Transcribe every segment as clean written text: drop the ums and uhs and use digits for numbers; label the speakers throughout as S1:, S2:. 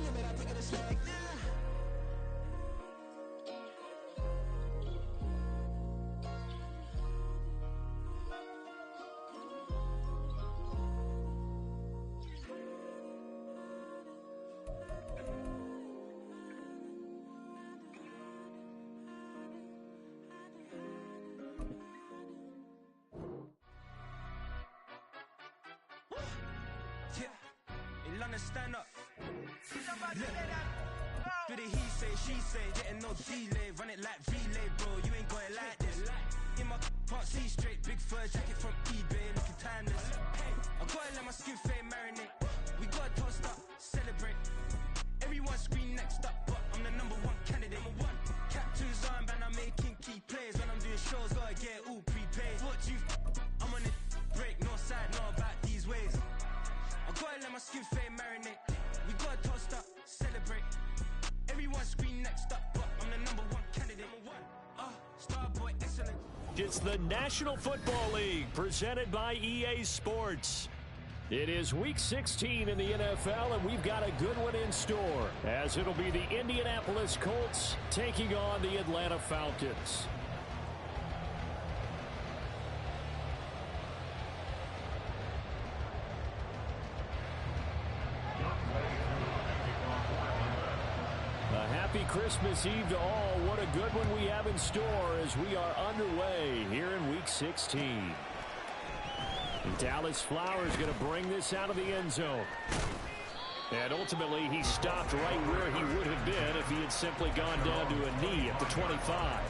S1: limit, I take it a swag, yeah.
S2: Stand up. Do the he say, she say, getting no delay, run it like relay, bro. You ain't got it like this. In my can't see straight, big fur jacket from eBay, looking timeless. I gotta let my skin fade marinate. We gotta toast up, celebrate. Everyone scream next up, but I'm the #1 candidate. Captain's armband, I'm making key plays. When I'm doing shows, gotta get it all prepaid. What you? I'm on it, break, no side, know about these ways. I gotta let my skin fade marinate. We gotta toast up, celebrate. Everyone scream next up, but I'm the #1 candidate. Starboy, excellent.
S3: It's the National Football League presented by EA Sports. It is Week 16 in the NFL, and we've got a good one in store, as it'll be the Indianapolis Colts taking on the Atlanta Falcons. Happy Christmas Eve to all. What a good one we have in store as we are underway here in Week 16. And Dallas Flowers going to bring this out of the end zone. And ultimately, he stopped right where he would have been if he had simply gone down to a knee at the 25.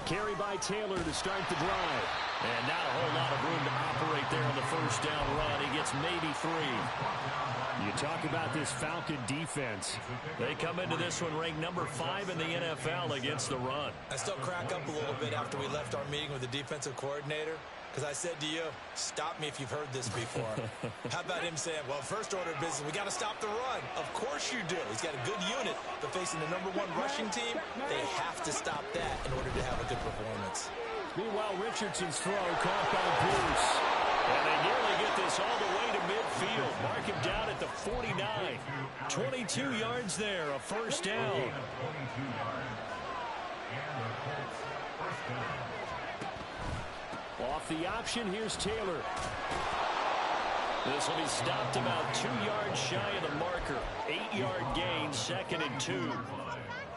S3: Carry by Taylor to start the drive. And not a whole lot of room to operate there on the first down run. He gets maybe 3. You talk about this Falcon defense. They come into this one ranked #5 in the NFL against the run.
S4: I still crack up a little bit after we left our meeting with the defensive coordinator. Because I said to you, stop me if you've heard this before. How about him saying, well, first order of business, we got to stop the run. Of course you do. He's got a good unit, but facing the #1 rushing team, they have to stop that in order to have a good performance.
S3: Meanwhile, Richardson's throw caught by Bruce. And they nearly get this all the way to midfield. Mark him down at the 49. 22 yards there, a first down. Off the option, here's Taylor. This will be stopped about 2 yards shy of the marker. 8-yard gain, 2nd and 2.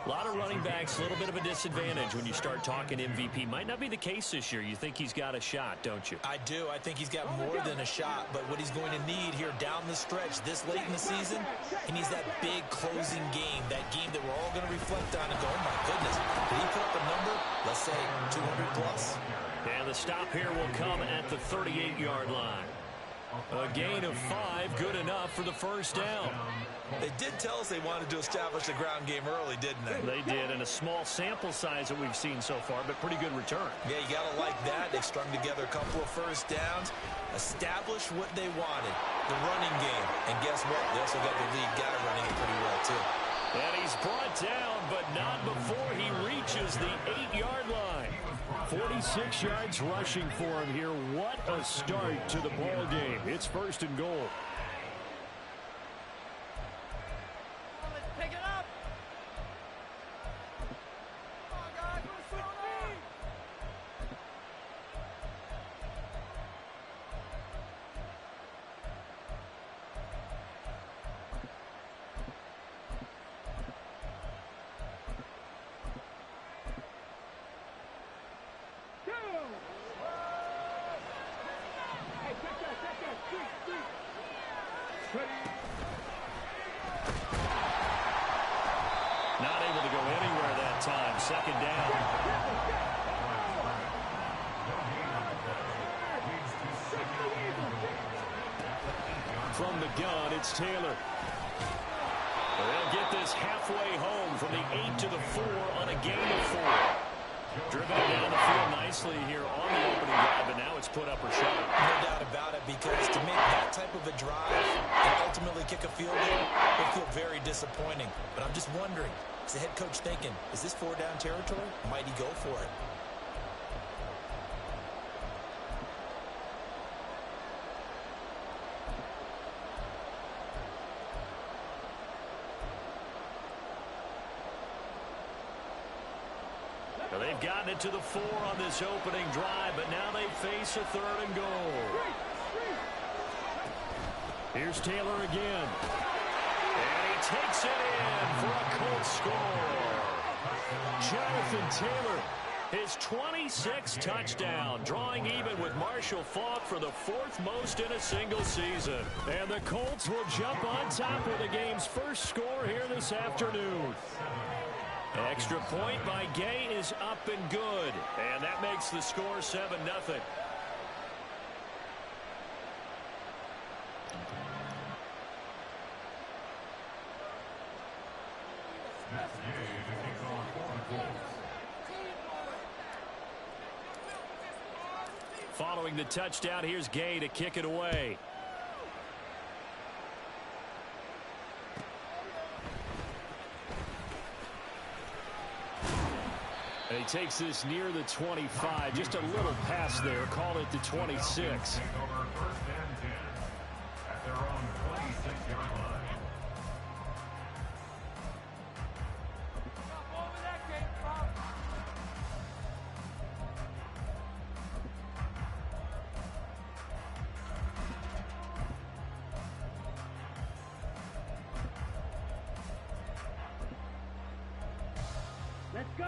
S3: A lot of running backs, a little bit of a disadvantage when you start talking MVP. Might not be the case this year. You think he's got a shot, don't you?
S4: I do. I think he's got more than a shot. But what he's going to need here down the stretch this late in the season, he needs that big closing game, that game that we're all going to reflect on and go, oh, my goodness, did he put up a number, let's say, 200 plus?
S3: And the stop here will come at the 38-yard line. A gain of 5, good enough for the first down.
S4: They did tell us they wanted to establish the ground game early, didn't they?
S3: They did, and a small sample size that we've seen so far, but pretty good return.
S4: Yeah, you got to like that. They strung together a couple of first downs, established what they wanted, the running game. And guess what? They also got the lead guy running it pretty well, too.
S3: And he's brought down, but not before he reaches the 8-yard line. 46 yards rushing for him here. What a start to the ball game. It's 1st and goal.
S5: Let's pick it up. Come on, guys. What's going on?
S3: Not able to go anywhere that time. 2nd down. From the gun, it's Taylor. They'll get this halfway home from the 8 to the 4 on a gain of 4. Driven down the field nicely here on the opening drive, but now it's put up or shut.
S4: No doubt about it, because to make that type of a drive and ultimately kick a field goal will feel very disappointing. But I'm just wondering, is the head coach thinking, is this 4-down territory? Might he go for it?
S3: Well, they've gotten it to the 4 on this opening drive, but now they face a 3rd and goal. Here's Taylor again. And he takes it in for a Colts score. Jonathan Taylor, his 26th touchdown, drawing even with Marshall Faulk for the 4th most in a single season. And the Colts will jump on top with the game's first score here this afternoon. Extra point by Gay is up and good. And that makes the score 7-0. Following the touchdown, here's Gay to kick it away. And he takes this near the 25. Just a little pass there. Call it the 26.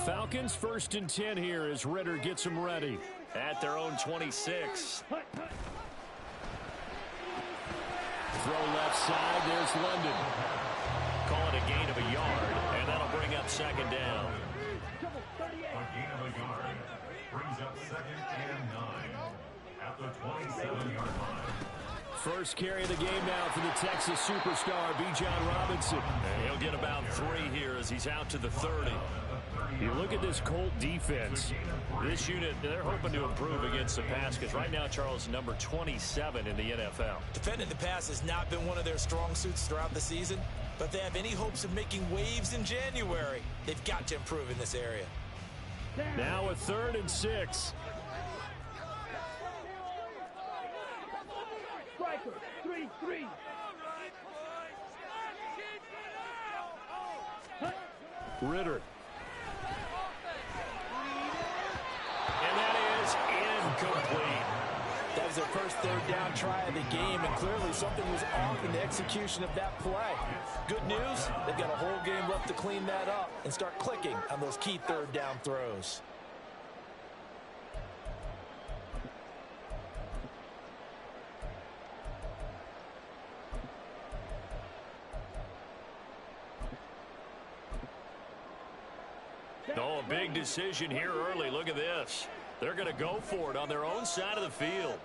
S3: Falcons 1st and 10 here as Ritter gets them ready at their own 26. Throw left side. There's London. Call it a gain of a yard, and that'll bring up 2nd down.
S1: A gain of a yard brings up 2nd and 9 at the 27-yard line.
S3: First carry of the game now for the Texas superstar, Bijan Robinson. And he'll get about 3 here as he's out to the 30. You look at this Colt defense. This unit, they're hoping to improve against the pass because right now, Charles, number 27 in the NFL.
S4: Defending the pass has not been one of their strong suits throughout the season, but they have any hopes of making waves in January. They've got to improve in this area.
S3: Now a 3rd and 6.
S5: Striker, 3-3.
S3: Ritter. And that is incomplete.
S4: That was their first 3rd down try of the game, and clearly something was off in the execution of that play. Good news, they've got a whole game left to clean that up and start clicking on those key 3rd down throws.
S3: Oh, a big decision here early. Look at this. They're going to go for it on their own side of the field.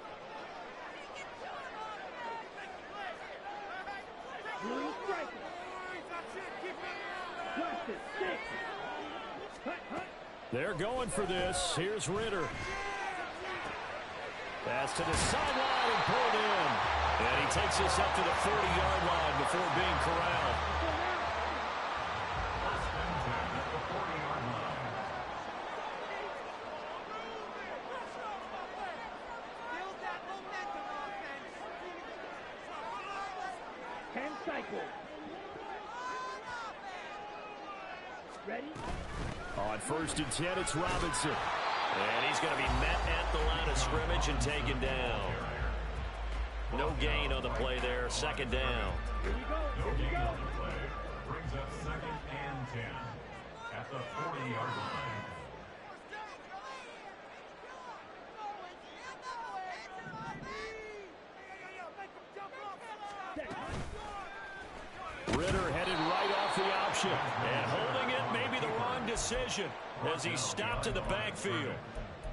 S3: They're going for this. Here's Ritter. Pass to the sideline and pulled in. And he takes this up to the 40-yard line before being corralled.
S5: Ready?
S3: On 1st and 10, it's Robinson. And he's going to be met at the line of scrimmage and taken down. No gain on the play there. 2nd down.
S5: Here we go.
S1: No gain on the play brings up 2nd and 10 at the 40-yard line.
S3: Ritter headed right off the option. And holding it may be the wrong decision as he stopped in the backfield.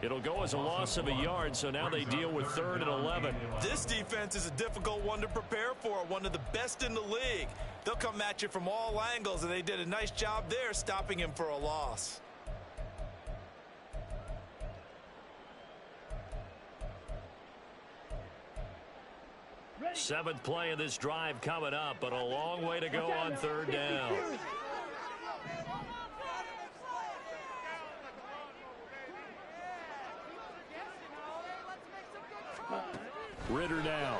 S3: It'll go as a loss of a yard, so now they deal with 3rd and 11.
S4: This defense is a difficult one to prepare for, one of the best in the league. They'll come at you from all angles, and they did a nice job there stopping him for a loss.
S3: Seventh play of this drive coming up, but a long way to go on third down. Ritter now.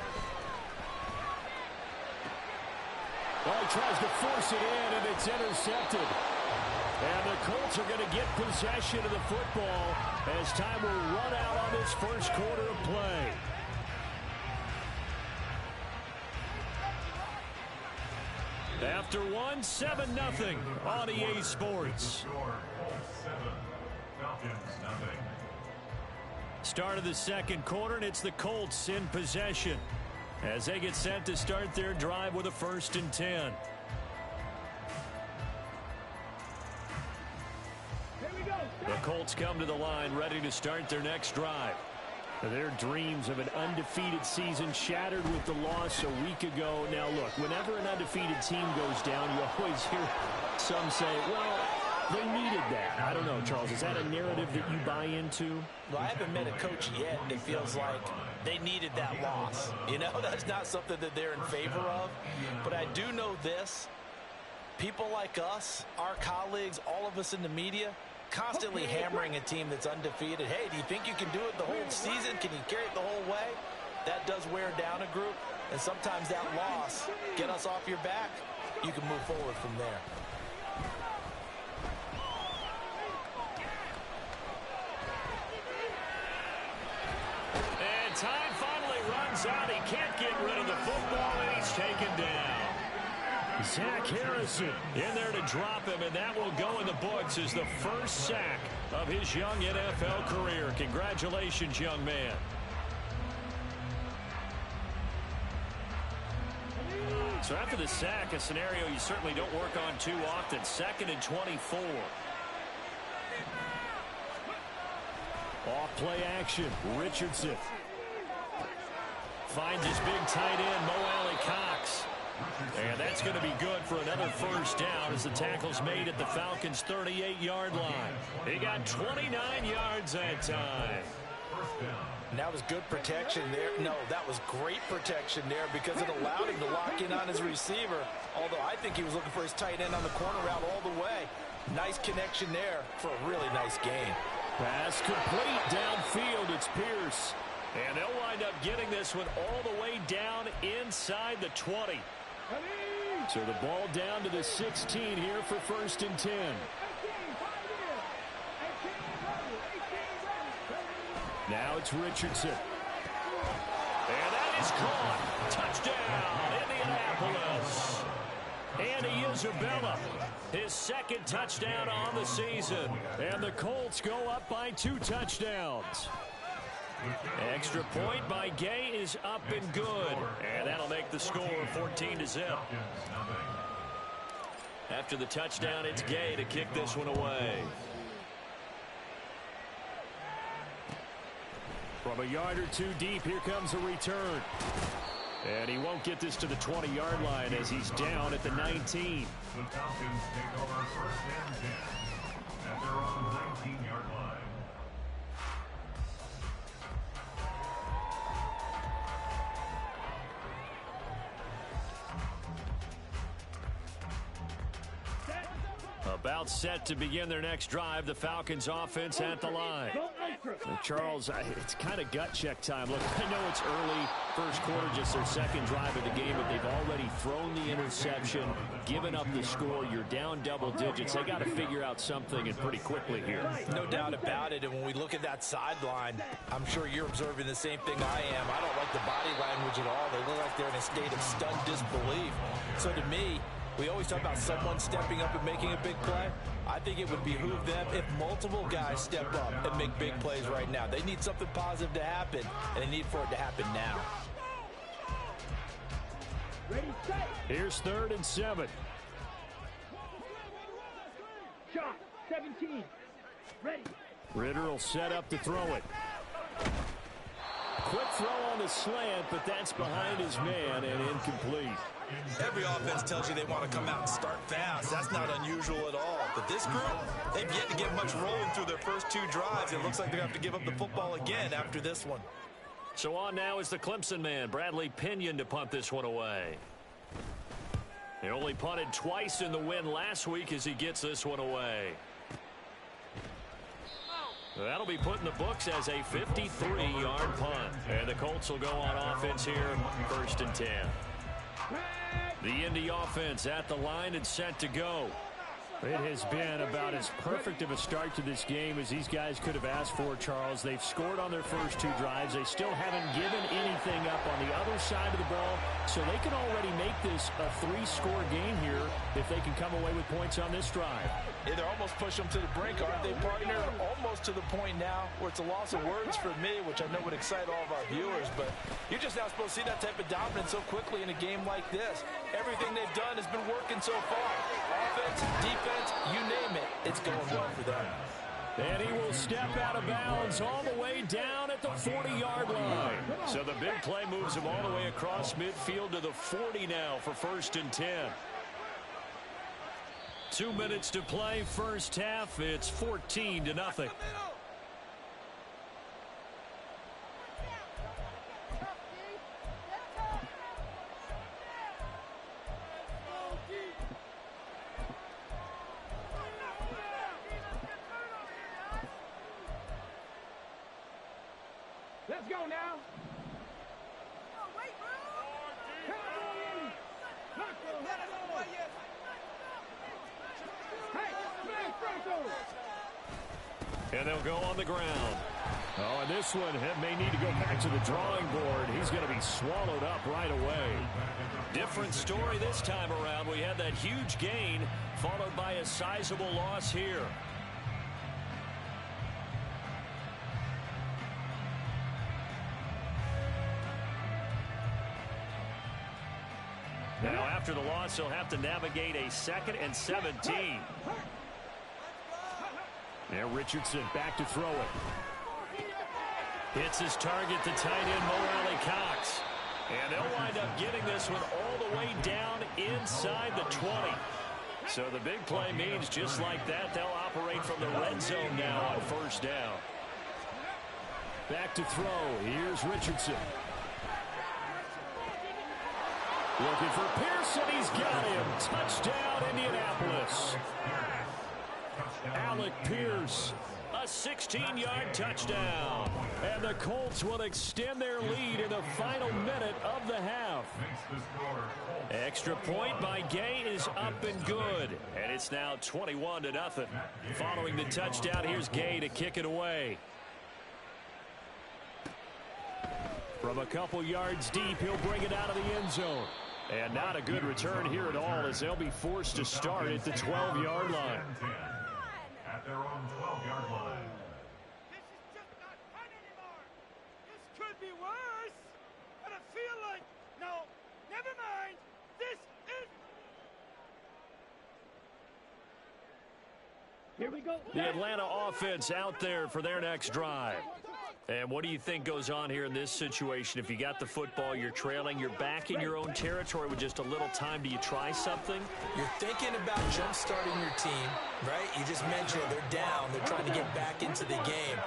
S3: Oh, he tries to force it in, and it's intercepted. And the Colts are going to get possession of the football as time will run out on this first quarter of play. After one, 7-0 on EA Sports. Start of the second quarter, and it's the Colts in possession as they get set to start their drive with a 1st and 10. The Colts come to the line ready to start their next drive. Their dreams of an undefeated season shattered with the loss a week ago. Now, look, whenever an undefeated team goes down, you always hear some say, well, they needed that. I don't know, Charles. Is that a narrative that you buy into?
S4: Well, I haven't met a coach yet that feels like they needed that loss. You know, that's not something that they're in favor of. But I do know this. People like us, our colleagues, all of us in the media, constantly hammering a team that's undefeated. Hey, do you think you can do it the whole season? Can you carry it the whole way? That does wear down a group, and sometimes that loss, get us off your back, you can move forward from there.
S3: And time finally runs out. He can't get rid of the football, and he's taken down. Zach Harrison in there to drop him, and that will go in the books as the first sack of his young NFL career. Congratulations, young man. So after the sack, a scenario you certainly don't work on too often. 2nd and 24. Off play action. Richardson finds his big tight end, Mo Alley Cox. And that's going to be good for another first down as the tackle's made at the Falcons' 38-yard line. He got 29 yards that time.
S4: And that was good protection there. No, that was great protection there because it allowed him to lock in on his receiver. Although I think he was looking for his tight end on the corner route all the way. Nice connection there for a really nice gain.
S3: Pass complete downfield. It's Pierce. And they'll wind up getting this one all the way down inside the 20. So the ball down to the 16 here for 1st and 10. Now it's Richardson. And that is caught. Touchdown, Indianapolis. Andy Isabella, his 2nd touchdown on the season. And the Colts go up by 2 touchdowns. Extra point by Gay is up and good. And that'll make the score 14-0. After the touchdown, it's Gay to kick this one away. From a yard or two deep, here comes a return. And he won't get this to the 20-yard line as he's down at the 19.
S1: The Falcons take over 1st and 10 at their own 19-yard line.
S3: About set to begin their next drive, the Falcons offense at the line. Charles, it's kind of gut check time. Look, I know it's early, first quarter, just their 2nd drive of the game, but they've already thrown the interception, given up the score. You're down double digits. They got to figure out something, and pretty quickly here.
S4: No doubt about it, and when we look at that sideline, I'm sure you're observing the same thing I am. I don't like the body language at all. They look like they're in a state of stunned disbelief. So to me, we always talk about someone stepping up and making a big play. I think it would behoove them if multiple guys step up and make big plays right now. They need something positive to happen, and they need for it to happen now.
S3: Here's 3rd and 7.
S5: Shot, 17. Ready.
S3: Ritter will set up to throw it. Quick throw on the slant, but that's behind his man and incomplete.
S4: Every offense tells you they want to come out and start fast. That's not unusual at all. But this group, they've yet to get much rolling through their first 2 drives. It looks like they're going to have to give up the football again after this one.
S3: So on now is the Clemson man, Bradley Pinion, to punt this one away. He only punted twice in the win last week as he gets this one away. That'll be put in the books as a 53-yard punt. And the Colts will go on offense here, 1st and 10. The Indy offense at the line and set to go.
S6: It has been about as perfect of a start to this game as these guys could have asked for, Charles. They've scored on their first 2 drives. They still haven't given anything up on the other side of the ball, so they can already make this a 3-score game here if they can come away with points on this drive.
S7: Yeah, they're almost pushing them to the brink, aren't they, partner? Almost to the point now where it's a loss of words for me, which I know would excite all of our viewers, but you're just not supposed to see that type of dominance so quickly in a game like this. Everything they've done has been working so far. Offense, defense, you name it, it's going well for them.
S3: And he will step out of bounds all the way down at the 40-yard line. So the big play moves him all the way across midfield to the 40 now for 1st and 10. 2 minutes to play, first half. It's 14-0.
S5: Let's go now.
S3: And they'll go on the ground. Oh, and this one may need to go back to the drawing board. He's going to be swallowed up right away. Different story this time around. We had that huge gain followed by a sizable loss here. Now, after the loss, he'll have to navigate a 2nd and 17.
S6: Now Richardson back to throw it.
S3: Hits his target, the tight end, Mo Alley-Cox. And they'll wind up getting this one all the way down inside the 20. So the big play means just like that, they'll operate from the red zone now on 1st down.
S6: Back to throw. Here's Richardson. Looking for Pearson. He's got him. Touchdown, Indianapolis.
S3: Alec Pierce, a 16-yard touchdown. And the Colts will extend their lead in the final minute of the half. Extra point by Gay is up and good. And it's now 21-0. Following the touchdown, here's Gay to kick it away. From a couple yards deep, he'll bring it out of the end zone. And not a good return here at all as they'll be forced to start at the 12-yard line.
S1: At their own 12-yard line.
S2: This is just not fun anymore. This could be worse. But I feel like, no, never mind. This is...
S5: Here we go.
S3: The Atlanta offense out there for their next drive. And what do you think goes on here in this situation? If you got the football, you're trailing, you're back in your own territory with just a little time. Do you try something?
S4: You're thinking about jump-starting your team, right? You just mentioned they're down. They're trying to get back into the game.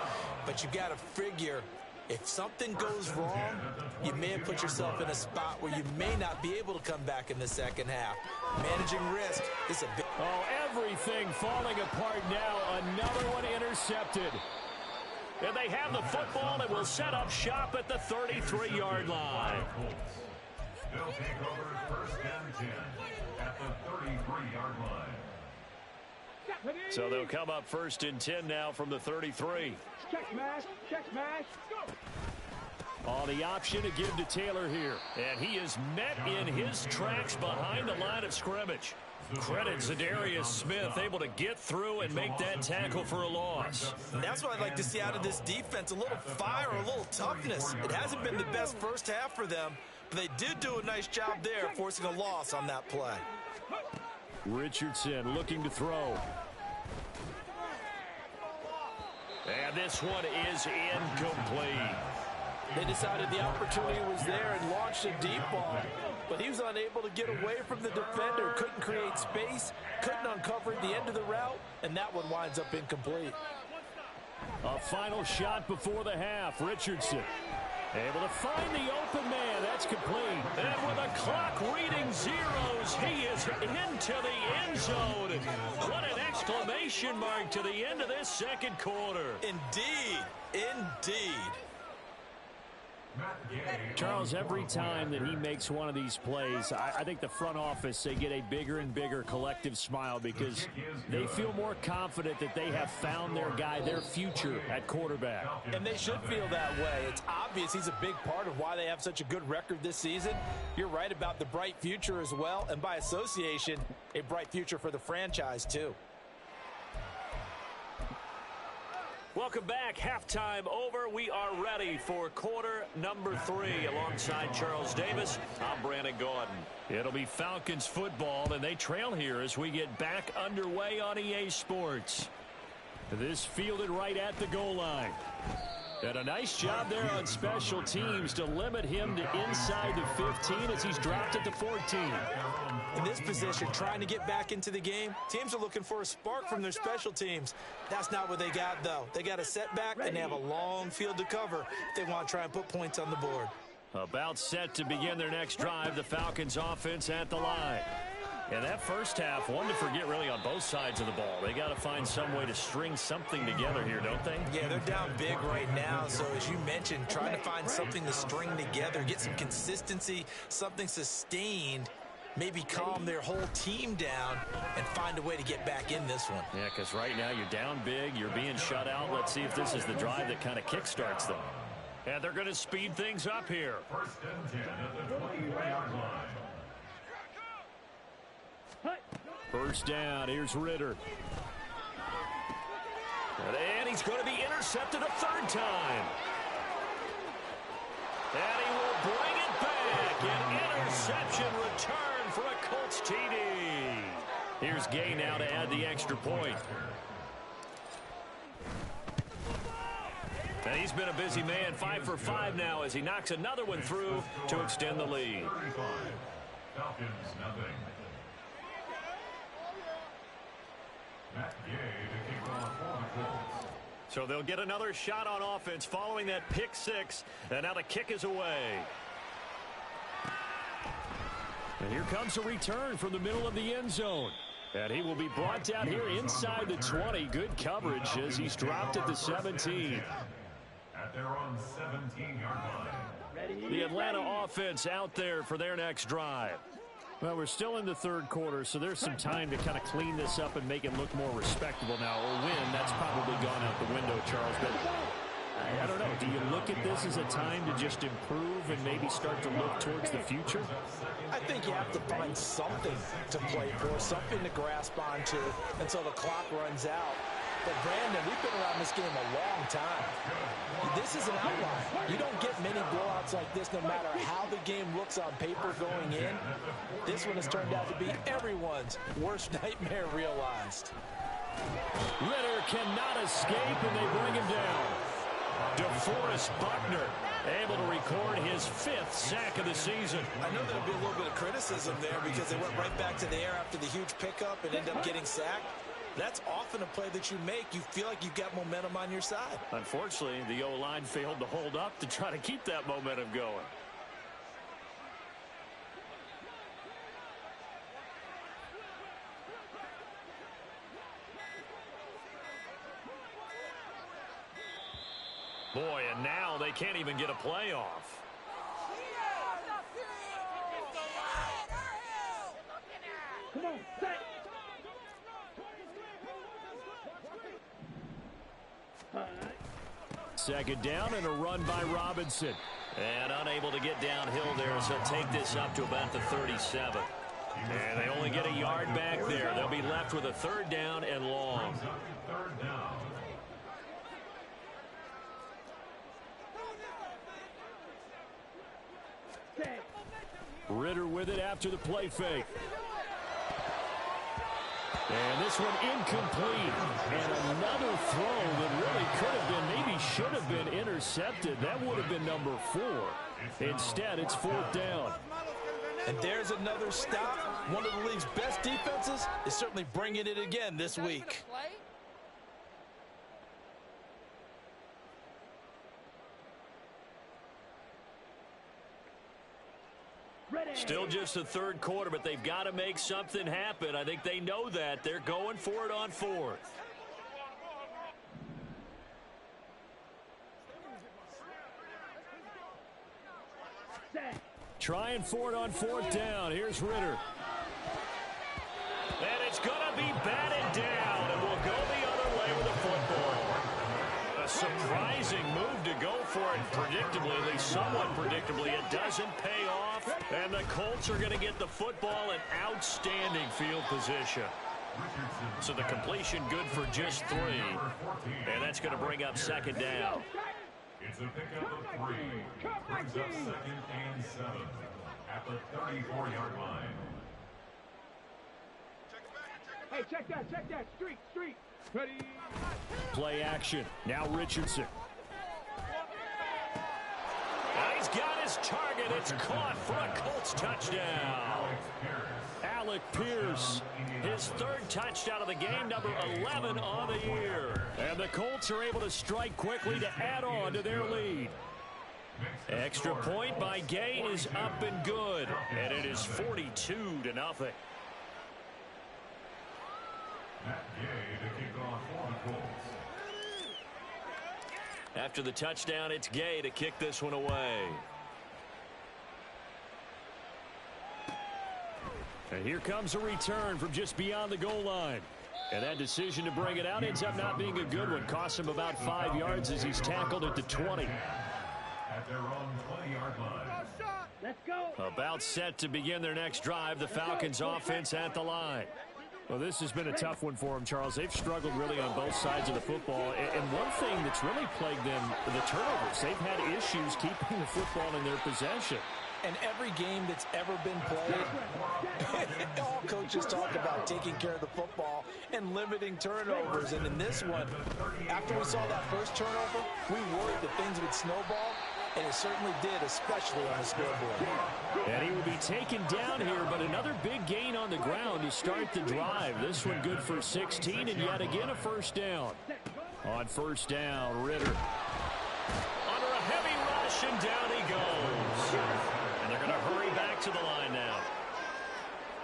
S4: But you've got to figure if something goes wrong, you may have put yourself in a spot where you may not be able to come back in the second half. Managing risk is a big...
S3: Oh, everything falling apart now. Another one intercepted. And they have the football and will set up shop at the 33-yard line.
S1: They'll take over 1st and 10 at the 33-yard line.
S3: So they'll come up 1st and 10 now from the 33.
S5: Check smash. Check smash.
S3: On the option to give to Taylor here. And he is met in his tracks behind the line of scrimmage. Credit Zadarius Smith, able to get through and make that tackle for a loss.
S4: That's what I'd like to see out of this defense, a little fire, a little toughness. It hasn't been the best first half for them, but they did do a nice job there, forcing a loss on that play.
S3: Richardson looking to throw. And this one is incomplete.
S7: They decided the opportunity was there and launched a deep ball. But he was unable to get away from the defender, couldn't create space, couldn't uncover the end of the route, and that one winds up incomplete.
S3: A final shot before the half. Richardson able to find the open man. That's complete. And with the clock reading zeros, he is into the end zone. What an exclamation mark to the end of this second quarter.
S4: Indeed. Indeed.
S3: Charles, every time that he makes one of these plays, I think the front office, they get a bigger and bigger collective smile because they feel more confident that they have found their guy, their future at quarterback.
S7: And they should feel that way. It's obvious he's a big part of why they have such a good record this season. You're right about the bright future as well, and by association, a bright future for the franchise too.
S3: Welcome back. Halftime over. We are ready for quarter number 3. Alongside Charles Davis, I'm Brandon Gordon. It'll be Falcons football, and they trail here as we get back underway on EA Sports. This fielded right at the goal line. And a nice job there on special teams to limit him to inside the 15 as he's dropped it to 14.
S4: In this position, trying to get back into the game, teams are looking for a spark from their special teams. That's not what they got, though. They got a setback, and they have a long field to cover if they want to try and put points on the board.
S3: About set to begin their next drive, the Falcons offense at the line. And that first half, one to forget really on both sides of the ball. They got to find some way to string something together here, don't they?
S4: Yeah, they're down big right now. So as you mentioned, trying to find something to string together, get some consistency, something sustained, maybe calm their whole team down and find a way to get back in this one.
S3: Yeah, because right now you're down big, you're being shut out. Let's see if this is the drive that kind of kickstarts them. And they're going to speed things up here.
S1: First and 10 at the 20-yard line.
S3: First down, here's Ritter. And he's going to be intercepted a third time. And he will bring it back. An interception return for a Colts TD. Here's Gay now to add the extra point. And he's been a busy man, 5 for 5 now as he knocks another one through to extend the lead.
S1: 35. Falcons, nothing. Matt Gay to kick off for the Colts.
S3: So they'll get another shot on offense following that pick 6. And now the kick is away. And here comes a return from the middle of the end zone. And he will be brought down here inside the 20. Good coverage as he's dropped at the 17.
S1: At their own 17-yard line.
S3: The Atlanta offense out there for their next drive. Well, we're still in the third quarter, so there's some time to kind of clean this up and make it look more respectable now. Or win, that's probably gone out the window, Charles. But I don't know. Do you look at this as a time to just improve and maybe start to look towards the future?
S7: I think you have to find something to play for, something to grasp onto until the clock runs out. But, Brandon, we've been around this game a long time. This is an outlier. You don't get many blowouts like this no matter how the game looks on paper going in. This one has turned out to be everyone's worst nightmare realized.
S3: Ritter cannot escape, and they bring him down. DeForest Buckner able to record his 5th sack of the season.
S4: I know there'll be a little bit of criticism there because they went right back to the air after the huge pickup and ended up getting sacked. That's often a play that you make. You feel like you've got momentum on your side.
S3: Unfortunately, the O-line failed to hold up to try to keep that momentum going. Boy, and now they can't even get a play off.
S5: Come on, set.
S3: Second down and a run by Robinson. And unable to get downhill there, so take this up to about the 37. And they only get a yard back there. They'll be left with a third down and long.
S1: Third down.
S3: Ritter with it after the play fake. And this one incomplete. And another throw that really could have been, maybe should have been intercepted.
S6: intercepted. That would have been number 4. Instead, it's 4th down.
S7: And there's another stop. One of the league's best defenses is certainly bringing it again this week.
S3: Still just the third quarter, but they've got to make something happen. I think they know that. They're going for it on 4th.
S6: Trying for it on 4th down. Here's Ritter.
S3: And it's going to be batted down, and we'll go the other way with the football. A surprising move to go for it predictably, at least somewhat predictably. It doesn't pay off, and the Colts are going to get the football in outstanding field position. So the completion good for just 3, and that's going to bring up 2nd down.
S1: It's a pickup of 3. Brings up 2nd and 7 at the 34-yard line.
S5: Hey, check that. Street. Ready.
S6: Play action. Now Richardson.
S3: And he's got his target. It's caught for a Colts touchdown. Alec Pierce, his 3rd touchdown of the game, number 11 on the year.
S6: And the Colts are able to strike quickly to add on to their lead.
S3: Extra point by Gay is up and good. And it is 42-0.
S1: Matt Gay to kick off for the Colts.
S3: After the touchdown, it's Gay to kick this one away.
S6: And here comes a return from just beyond the goal line. And that decision to bring it out ends up not being a good one. Costs him about 5 yards as he's tackled at the 20.
S1: At their own 20-yard line.
S5: Let's go.
S6: About set to begin their next drive. The Falcons offense at the line. Well, this has been a tough one for them, Charles. They've struggled really on both sides of the football. And one thing that's really plagued them, the turnovers. They've had issues keeping the football in their possession.
S7: And every game that's ever been played, all coaches talk about taking care of the football and limiting turnovers. And in this one, after we saw that first turnover, we worried that things would snowball, and it certainly did, especially on the scoreboard.
S6: And he will be taken down here, but another big gain on the ground to start the drive. This one good for 16, and yet again a 1st down. On 1st down, Ritter.
S3: Under a heavy rush, and down he goes. And they're going to hurry back to the line now.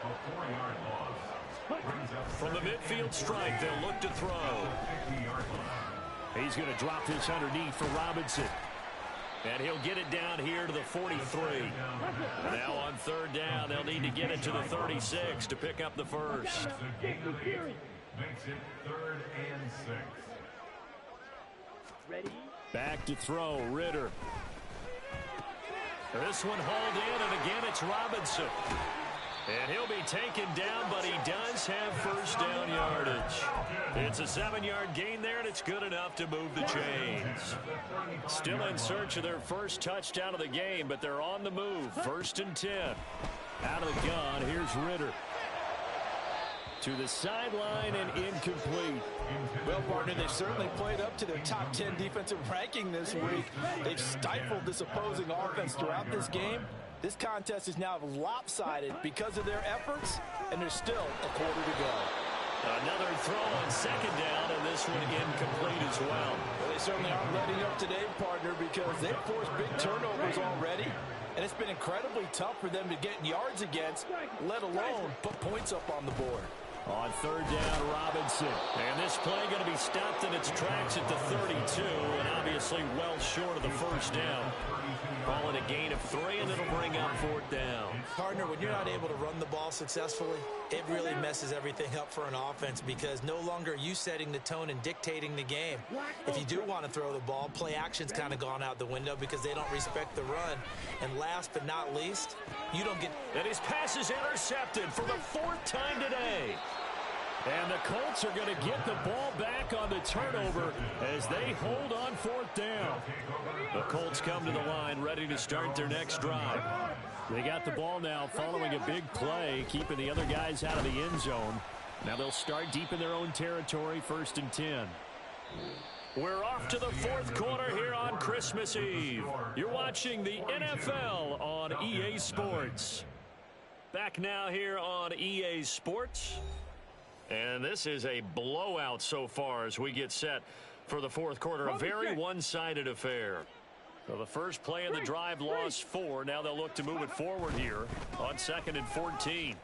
S1: A 4-yard loss. Brings up
S3: From the midfield strike, they'll look to throw.
S1: 50-yard line.
S6: He's going to drop this underneath for Robinson.
S3: And he'll get it down here to the 43. Now on 3rd down, they'll need to get it to the 36 to pick up the first.
S1: It's a gain of 8. Makes it 3rd and 6.
S5: Ready.
S6: Back to throw, Ritter.
S3: This one hauled in, and again it's Robinson. And he'll be taken down, but he does have 1st down yardage. It's a 7-yard gain there, and it's good enough to move the chains. Still in search of their first touchdown of the game, but they're on the move. 1st and 10.
S6: Out of the gun, here's Ritter. To the sideline and incomplete.
S7: Well, partner, they've certainly played up to their top 10 defensive ranking this week. They've stifled this opposing offense throughout this game. This contest is now lopsided because of their efforts, and there's still a quarter to go.
S3: Another throw on 2nd down, and this one incomplete as well.
S7: Well, they certainly aren't letting up today, partner, because they've forced big turnovers already, and it's been incredibly tough for them to get yards against, let alone put points up on the board.
S6: On 3rd down, Robinson.
S3: And this play going to be stopped in its tracks at the 32, and obviously well short of the 1st down. Call it a gain of 3, and it'll bring up 4th down.
S4: Partner, when you're not able to run the ball successfully, it really messes everything up for an offense because no longer are you setting the tone and dictating the game. If you do want to throw the ball, play action's kind of gone out the window because they don't respect the run. And last but not least, you don't get...
S3: And his pass is intercepted for the 4th time today.
S6: And the Colts are going to get the ball back on the turnover as they hold on 4th down.
S3: The Colts come to the line ready to start their next drive.
S6: They got the ball now following a big play, keeping the other guys out of the end zone. Now they'll start deep in their own territory, 1st and 10.
S3: We're off to the fourth quarter here on Christmas Eve. You're watching the NFL on EA Sports. Back now here on EA Sports. And this is a blowout so far as we get set for the fourth quarter. A very one-sided affair. So the first play of the drive lost 4. Now they'll look to move it forward here on 2nd and 14.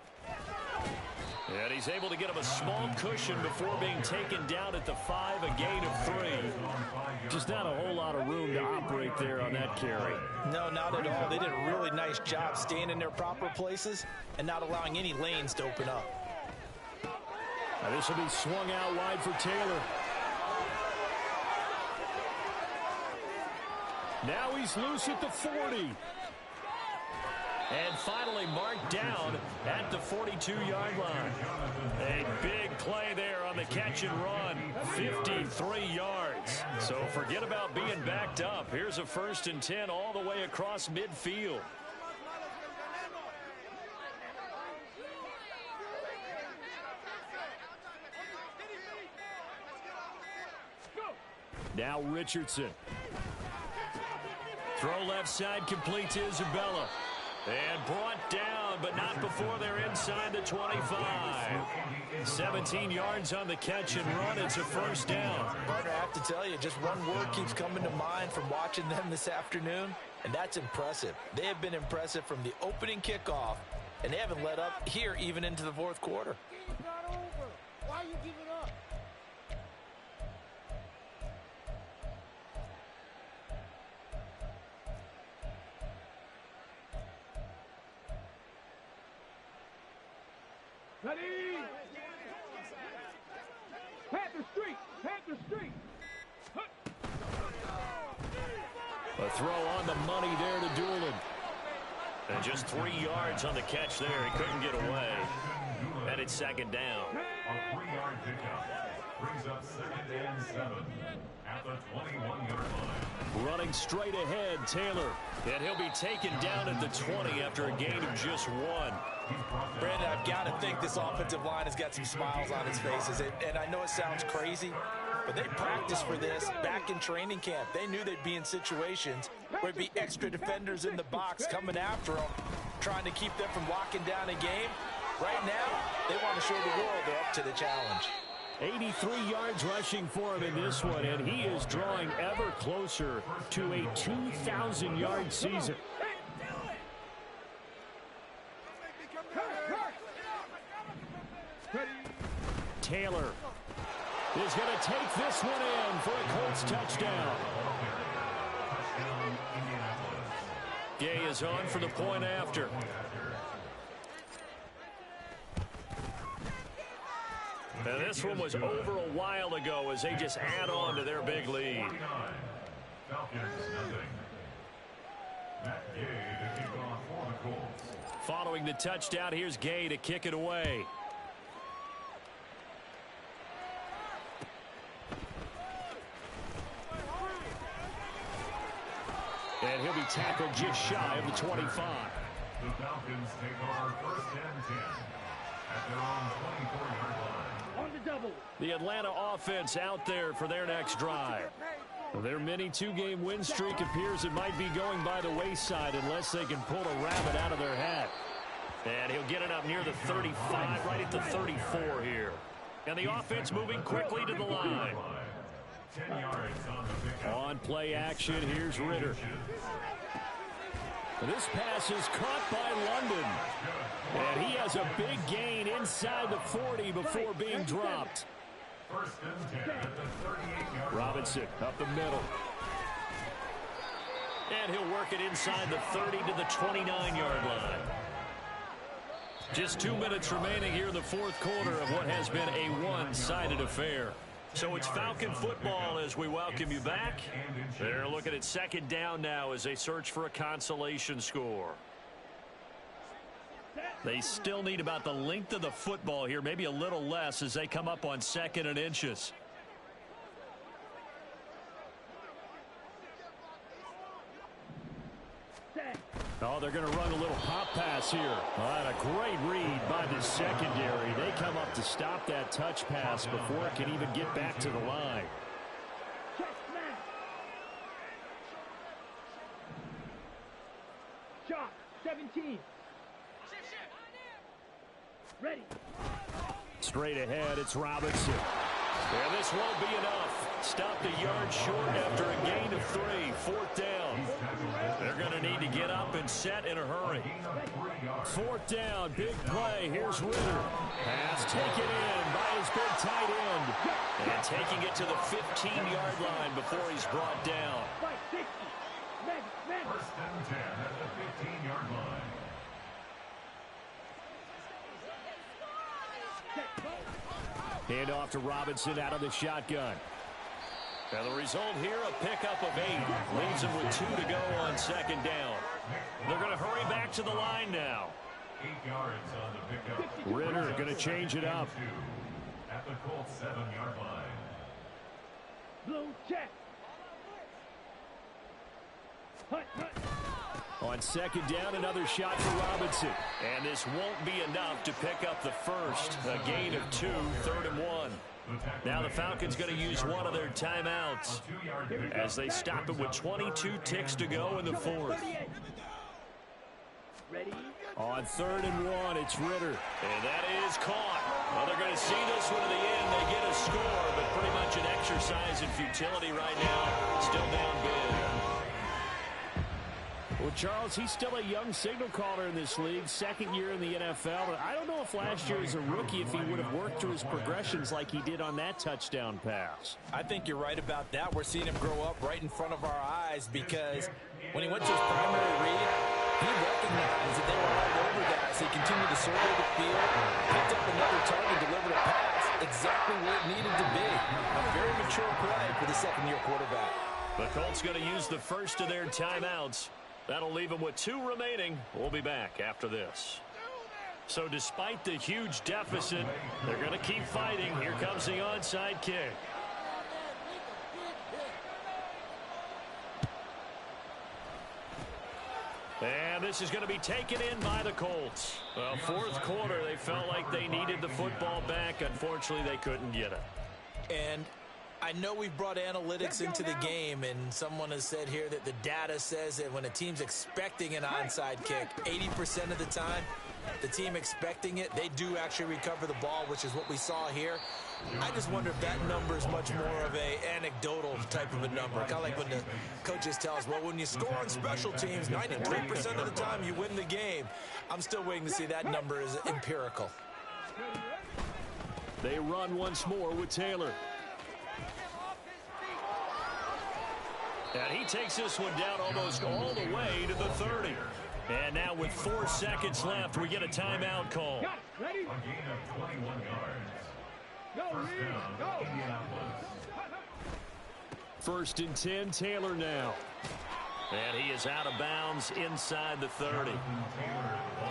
S3: And he's able to get him a small cushion before being taken down at the 5, a gain of 3. Just not a whole lot of room to operate there on that carry.
S7: No, not at all. They did a really nice job staying in their proper places and not allowing any lanes to open up.
S3: Now this will be swung out wide for Taylor. Now he's loose at the 40. And finally marked down at the 42-yard line. A big play there on the catch and run. 53 yards. So forget about being backed up. Here's a 1st and 10 all the way across midfield. Now Richardson. Throw left side, complete to Isabella. And brought down, but not before they're inside the 25. 17 yards on the catch and run. It's a 1st down.
S7: Partner, I have to tell you, just one word keeps coming to mind from watching them this afternoon, and that's impressive. They have been impressive from the opening kickoff, and they haven't let up here even into the fourth quarter.
S5: It's not over. Why are you giving up? Ready? Panther Street! Panther Street!
S3: A throw on the money there to Doolin. And just 3 yards on the catch there. He couldn't get away. And it's 2nd down.
S1: A 3-yard pickup brings up 2nd and 7 at the 21-yard line.
S3: Running straight ahead, Taylor. And he'll be taken down at the 20 after a gain of just 1.
S7: Brandon, I've got to think this offensive line has got some smiles on its faces. And I know it sounds crazy, but they practiced for this back in training camp. They knew they'd be in situations where there'd be extra defenders in the box coming after them, trying to keep them from locking down a game. Right now, they want to show the world they're up to the challenge.
S3: 83 yards rushing for him in this one, and he is drawing ever closer to a 2,000-yard season. Taylor is going to take this one in for a Colts touchdown. Gay is on for the point after. Now this one was over a while ago as they just add on to their big lead.
S1: Falcons nothing. Matt Gay to kick off for the Colts.
S3: Following the touchdown, here's Gay to kick it away. And he'll be tackled just shy of the 25.
S1: The Falcons take over 1st and 10 at their own 24-yard line.
S5: On the double.
S3: The Atlanta offense out there for their next drive. Their mini 2-game win streak appears it might be going by the wayside unless they can pull a rabbit out of their hat. And he'll get it up near the 35, right at the 34 here. And the offense moving quickly to the line.
S1: 10 yards on the pickup.
S3: On play action, here's Ritter. This pass is caught by London. And he has a big gain inside the 40 before being dropped.
S1: 1st and 10 at the 38-yard line.
S3: Robinson up the middle. And he'll work it inside the 30 to the 29-yard line. Just 2 minutes remaining here in the fourth quarter of what has been a one-sided affair. So it's Falcon football as we welcome you back. They're looking at 2nd down now as they search for a consolation score. They still need about the length of the football here, maybe a little less as they come up on 2nd and inches. Oh, they're going to run a little pop pass here. And a great read by the secondary. They come up to stop that touch pass before it can even get back to the line.
S5: 17. Ready.
S3: Straight ahead, it's Robinson. And this won't be enough. Stopped a yard short after a gain of 3. 4th down. They're going to need to get up and set in a hurry. 4th down, big play. Here's Ritter. Pass taken in by his big tight end. And taking it to the 15-yard line before he's brought down.
S5: 60.
S1: First and 10 at the 15-yard line.
S3: Hand off to Robinson out of the shotgun. Now the result here, a pickup of 8. Leaves him with 2 to go on 2nd down. They're going to hurry back to the line now.
S1: 8 yards on the pickup.
S3: Ritter going to change it up.
S1: At the Colts 7-yard line.
S5: Blue check. Hut.
S3: On 2nd down, another shot for Robinson. And this won't be enough to pick up the first. A gain of 2, 3rd and 1. Now the Falcons going to use one of their timeouts as they stop it with 22 ticks to go in the 4th.
S5: Ready.
S3: On 3rd and 1, it's Ritter. And that is caught. Well, they're going to see this one to the end. They get a score, but pretty much an exercise in futility right now. Still down big. Well, Charles, he's still a young signal caller in this league, 2nd year in the NFL. But I don't know if last year as a rookie, if he would have worked through his progressions like he did on that touchdown pass.
S4: I think you're right about that. We're seeing him grow up right in front of our eyes because when he went to his primary read, he recognized that they were all over that. So he continued to survey the field, picked up another target, delivered a pass exactly where it needed to be. A very mature play for the 2nd-year quarterback.
S3: The Colts going to use the first of their timeouts. That'll leave them with 2 remaining. We'll be back after this. So despite the huge deficit, they're going to keep fighting. Here comes the onside kick. And this is going to be taken in by the Colts. Well, 4th quarter, they felt like they needed the football back. Unfortunately, they couldn't get it.
S4: And I know we've brought analytics into the game, and someone has said here that the data says that when a team's expecting an onside kick, 80% of the time, the team expecting it, they do actually recover the ball, which is what we saw here. I just wonder if that number is much more of a anecdotal type of a number. Kind of like when the coaches tell us, well, when you score on special teams, 93% of the time you win the game. I'm still waiting to see that number is empirical.
S3: They run once more with Taylor. And he takes this one down almost all the way to the 30. And now with 4 seconds left, we get a timeout call.
S5: Ready?
S1: A gain of 21 yards.
S5: Go,
S1: First
S5: Reed,
S1: down,
S5: go.
S1: Indianapolis.
S3: 1st and 10, Taylor now. And he is out of bounds inside the 30.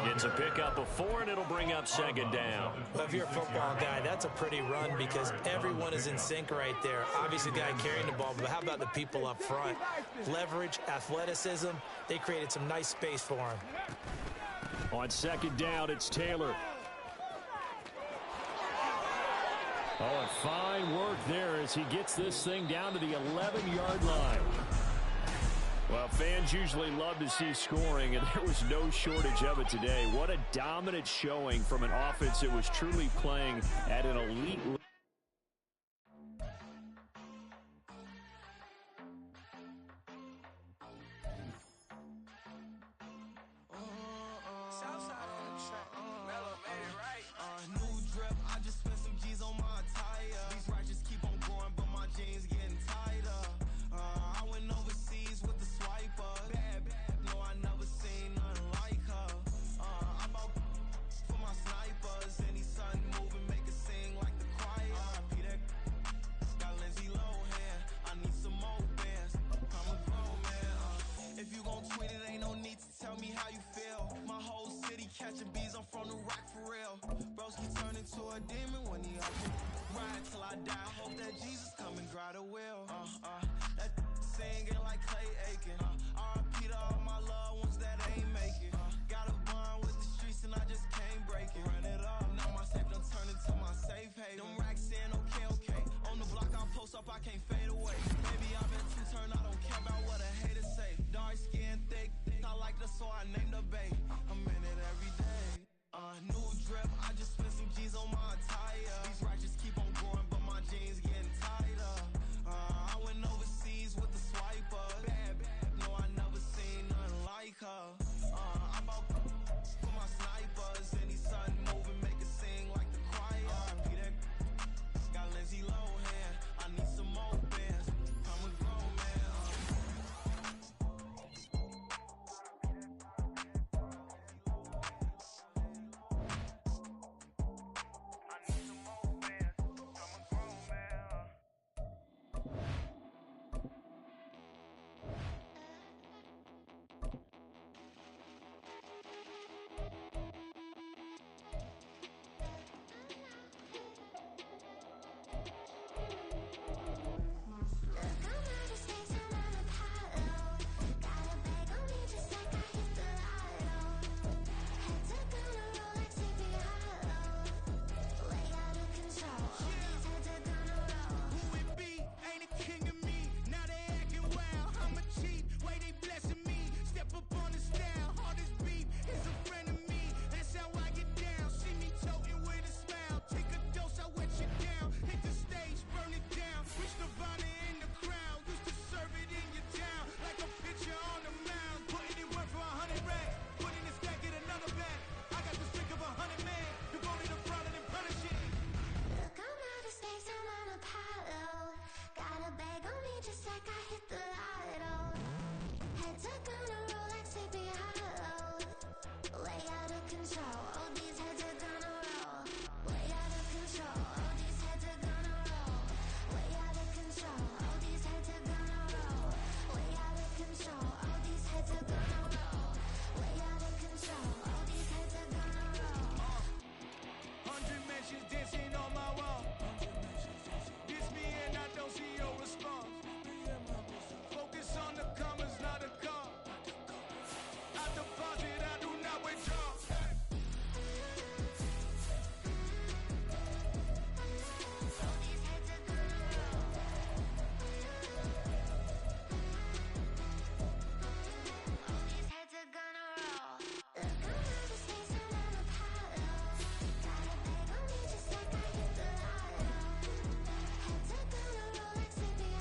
S3: It's a pickup of 4, and it'll bring up 2nd down.
S4: Well, if you're a football guy, that's a pretty run because everyone is in sync right there. Obviously, the guy carrying the ball, but how about the people up front? Leverage, athleticism, they created some nice space for him.
S3: On 2nd down, it's Taylor. Oh, and fine work there as he gets this thing down to the 11-yard line. Well, fans usually love to see scoring, and there was no shortage of it today. What a dominant showing from an offense that was truly playing at an elite level.